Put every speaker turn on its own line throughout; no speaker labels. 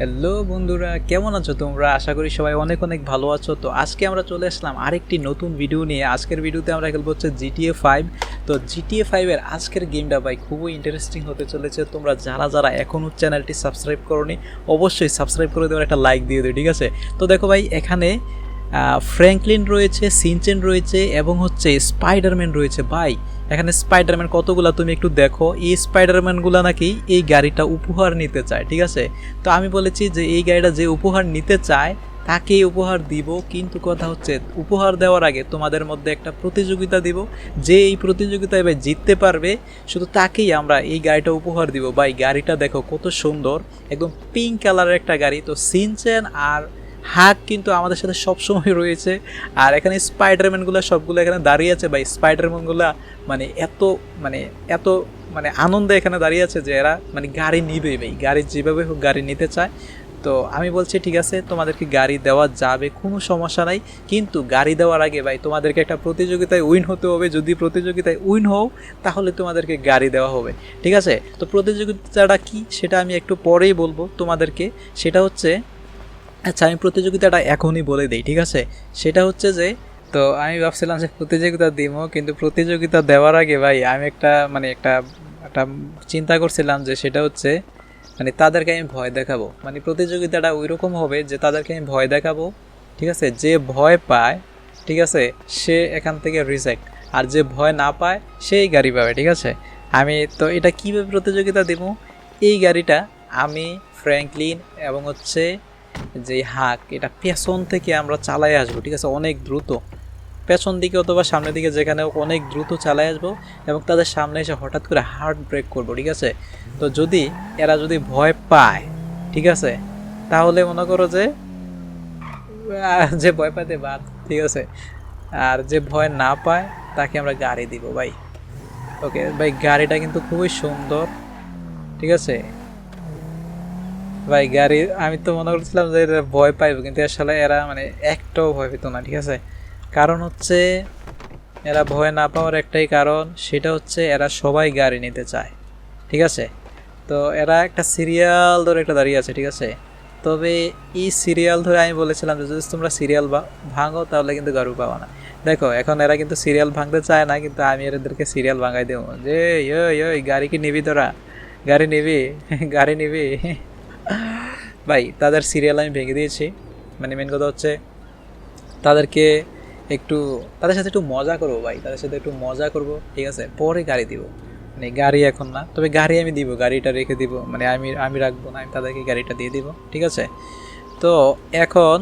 Hello বন্ধুরা, কেমন আছো তোমরা? আশা করি সবাই অনেক অনেক ভালো আছো। তো আজকে আমরা চলে আসলাম আরেকটি নতুন ভিডিও নিয়ে। আজকের ভিডিওতে আমরা খেলবো হচ্ছে GTA 5। তো GTA 5 এর আজকের গেমটা ভাই খুবই ইন্টারেস্টিং হতে চলেছে। তোমরা যারা যারা এখনও চ্যানেলটি সাবস্ক্রাইব করোনি অবশ্যই সাবস্ক্রাইব করে দেওয়ার একটা লাইক দিয়ে দিও, ঠিক আছে? তো দেখো ভাই, এখানে ফ্র্যাঙ্কলিন রয়েছে, সিনচেন রয়েছে এবং হচ্ছে স্পাইডারম্যান রয়েছে। ভাই এখানে স্পাইডারম্যান কতগুলা তুমি একটু দেখো। এই স্পাইডারম্যানগুলা নাকি এই গাড়িটা উপহার নিতে চায়, ঠিক আছে? তো আমি বলেছি যে এই গাড়িটা যে উপহার নিতে চায় তাকেই উপহার দিব, কিন্তু কথা হচ্ছে উপহার দেওয়ার আগে তোমাদের মধ্যে একটা প্রতিযোগিতা দিব। যে এই প্রতিযোগিতায় ভাই জিততে পারবে শুধু তাকেই আমরা এই গাড়িটা উপহার দিব। ভাই গাড়িটা দেখো কত সুন্দর, একদম পিঙ্ক কালারের একটা গাড়ি। তো সিনচেন আর হাক কিন্তু আমাদের সাথে সবসময় রয়েছে। আর এখানে স্পাইডারম্যানগুলো সবগুলো এখানে দাঁড়িয়ে আছে। ভাই স্পাইডারম্যানগুলো মানে এত মানে এত মানে আনন্দে এখানে দাঁড়িয়ে আছে যে এরা মানে গাড়ি নিবেই, ভাই গাড়ি যেভাবে হোক গাড়ি নিতে চায়। তো আমি বলছি ঠিক আছে, তোমাদেরকে গাড়ি দেওয়া যাবে, কোনো সমস্যা নাই। কিন্তু গাড়ি দেওয়ার আগে ভাই তোমাদেরকে একটা প্রতিযোগিতায় উইন হতে হবে। যদি প্রতিযোগিতায় উইন হও তাহলে তোমাদেরকে গাড়ি দেওয়া হবে, ঠিক আছে? তো প্রতিযোগিতাটা কি সেটা আমি একটু পরেই বলবো তোমাদেরকে। সেটা হচ্ছে, আচ্ছা আমি প্রতিযোগিতাটা এখনই বলে দিই, ঠিক আছে? সেটা হচ্ছে যে, তো আমি ভাবছিলাম যে প্রতিযোগিতা দিব, কিন্তু প্রতিযোগিতা দেওয়ার আগে ভাই আমি একটা একটা একটা চিন্তা করছিলাম যে সেটা হচ্ছে মানে তাদেরকে আমি ভয় দেখাবো। মানে প্রতিযোগিতাটা ওই রকম হবে যে তাদেরকে আমি ভয় দেখাবো, ঠিক আছে? যে ভয় পায়, ঠিক আছে, সে এখান থেকে রিজেক্ট। আর যে ভয় না পায় সেই গাড়ি পাবে, ঠিক আছে? আমি তো এটা কীভাবে প্রতিযোগিতা দেবো, এই গাড়িটা আমি ফ্র্যাঙ্কলিন এবং হচ্ছে যে হাক, এটা পেছন থেকে আমরা চালাই আসবো, ঠিক আছে? অনেক দ্রুত পেছন দিকে অথবা সামনের দিকে যেখানে অনেক দ্রুত চালাই আসবো এবং তাদের সামনে এসে হঠাৎ করে হার্ড ব্রেক করবো, ঠিক আছে? তো যদি এরা যদি ভয় পায়, ঠিক আছে, তাহলে মনে করো যে যে ভয় পাইতে বাদ, ঠিক আছে? আর যে ভয় না পায় তাকে আমরা গাড়ি দিব ভাই। ওকে ভাই, গাড়িটা কিন্তু খুবই সুন্দর, ঠিক আছে? ভাই গাড়ি আমি তো মনে করছিলাম যে এরা ভয় পাইবে, কিন্তু আসলে এরা মানে একটাও ভয় পেত না, ঠিক আছে? কারণ হচ্ছে এরা ভয় না পাওয়ার একটাই কারণ, সেটা হচ্ছে এরা সবাই গাড়ি নিতে চায়, ঠিক আছে? তো এরা একটা সিরিয়াল ধরে একটা দাঁড়িয়ে আছে, ঠিক আছে? তবে এই সিরিয়াল ধরে আমি বলেছিলাম যে যদি তোমরা সিরিয়াল ভাঙো তাহলে কিন্তু গাড়ি পাওয়া না। দেখো এখন এরা কিন্তু সিরিয়াল ভাঙতে চায় না, কিন্তু আমি এদেরকে সিরিয়াল ভাঙাই দেবো যে ওই গাড়ি কি নিবি তোরা? গাড়ি নিবি? গাড়ি নিবি? ভাই তাদের সিরিয়াল আমি ভেঙে দিয়েছি। মানে মেন কথা হচ্ছে তাদেরকে একটু তাদের সাথে একটু মজা করবো ভাই, তাদের সাথে একটু মজা করব, ঠিক আছে? পরে গাড়ি দিব। মানে গাড়ি এখন না, তবে গাড়ি আমি দিব, গাড়িটা রেখে দিব, মানে আমি আমি রাখবো না, আমি তাদেরকে গাড়িটা দিয়ে দিব, ঠিক আছে? তো এখন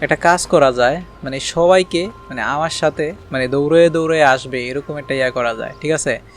একটা কাজ করা যায়, মানে সবাইকে মানে আমার সাথে মানে দৌড়ে দৌড়ে আসবে এরকম একটা ইয়া করা যায়, ঠিক আছে?